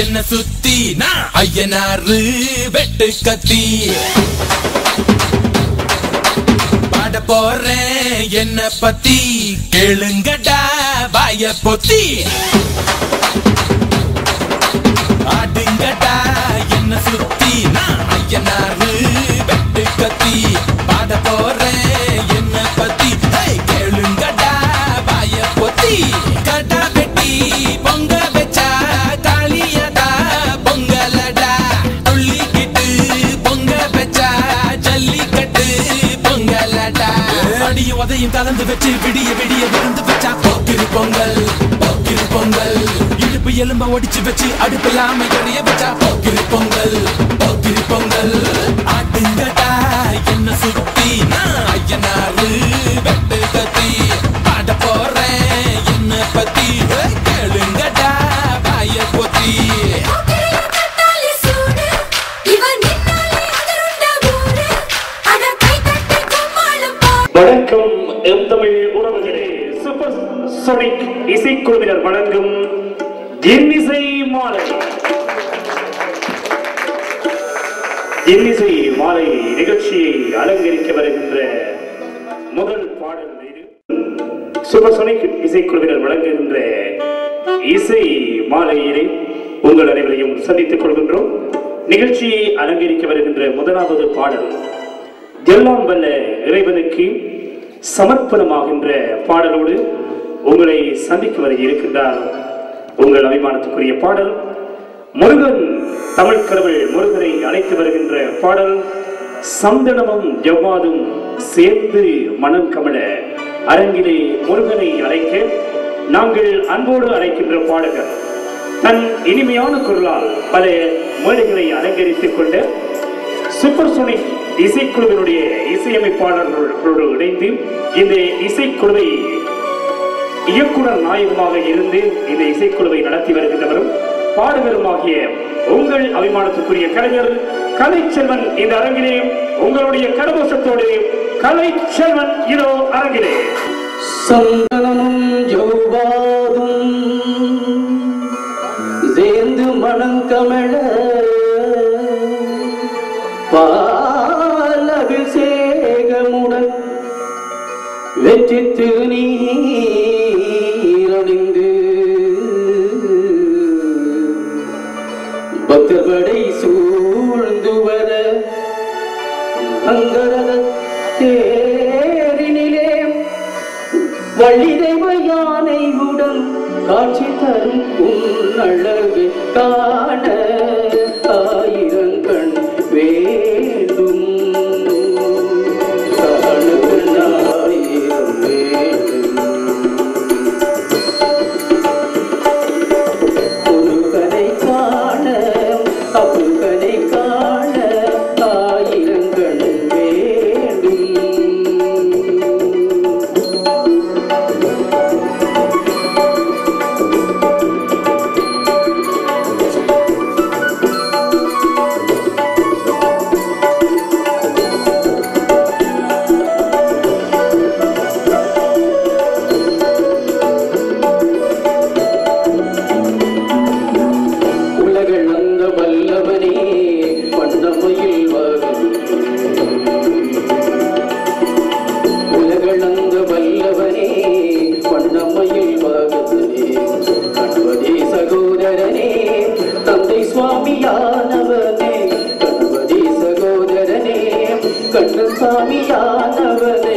என்ன சுத்தி நான் ஐயனாரு வெட்டு கத்தி பாட போறேன் என்ன பத்தி கேளுங்கடா வாய பொத்தி ஆடுங்கடா என்ன சுத்தி நான் ஐயனாரு வெட்டு கத்தி பாட போறேன் என்ன பத்தி கேளுங்கடா வாய பொத்தி கடா வெட்டி பொங்க வச்சா காளியடா பொங்கலடா துள்ளிக்கிட்டு பொங்க வச்சா ஜல்லிக்கட்டு பொங்கலடா அடிய உதையும் கலந்து வச்சு விடிய விடிய விருந்து வச்சா போக்கிரு பொங்கல் போக்கிரு பொங்கல் இடுப்பு எலும்ப ஒடிச்சு வச்சு அடுப்பில்லாம எறிய வச்சா போக்கிரு பொங்கல் போக்கிரு பொங்கல் ஆட்டுங்கடா என்ன சுத்தி நான் ஐயனாரு வெட்டு கத்தி பாட போறேன் என்ன பத்தி கேளுங்கடா வாய பொத்தி வணக்கம் எம் தமிழ் உறவுகளே. சூப்பர் சோனிக் இசைக்குழுவினர் வழங்கும் இன்னிசை மாலை. இன்னிசை மாலை நிகழ்ச்சியை அலங்கரிக்க வருகின்ற முதல் பாடல் இது. சூப்பர் சோனிக் இசைக்குழுவினர் வழங்குகின்ற இசை மாலையிலே உங்கள் அனைவரையும் சந்தித்துக் கொள்கின்றோம். நிகழ்ச்சியை அலங்கரிக்க வருகின்ற முதலாவது பாடல் எல்லாம் வல்ல இறைவனுக்கு சமர்ப்பணமாகின்ற பாடலோடு உங்களை சந்திக்க வர இருக்கின்றார் உங்கள் அபிமானத்துக்குரிய பாடல். முருகன் தமிழ் கடவுள் முருகனை அழைத்து வருகின்ற பாடல். சந்தனமும் ஜவ்வாதும் சேர்ந்து மனம் கமல அரங்கிலே முருகனை அழைக்க நாங்கள் அன்போடு அழைக்கின்ற பாடகர் தன் இனிமையான குரலால் பல மேடைகளை அலங்கரித்துக் கொண்ட சூப்பர் சோனிக் இசைக்குழுவினுடைய இசையமைப்பாளர்களோடு இணைந்து இந்த இசைக்குழுவை இயக்குனர் நாயகமாக இருந்து இந்த இசைக்குழுவை நடத்தி வருகின்றவரும் பாடகருமாகிய உங்கள் அபிமானத்துக்குரிய கலைஞர் கலைச்செல்வன் இந்த அரங்கிலே உங்களுடைய கரகோஷத்தோடு கலைச்செல்வன் இதோ அரங்கிலே. சந்தனமும் ஜவ்வாதும் சேர்ந்து மணங்கமழ பாலபிஷேகமுடன் வெற்றி திருநீரணிந்து பக்தர்படை சூழ்ந்து வர அங்கரத தேரினிலே வள்ளிதெய்வ யானையுடன் காட்சி தரும் உன்னழகு காண ஆயிரங்கண் வேண்டும் ஆயிரம் வேண்டும். முருகனை காண அப்புகனை காண ஆயிரங்கண் வேண்டும். கண்ணசாமியானவனை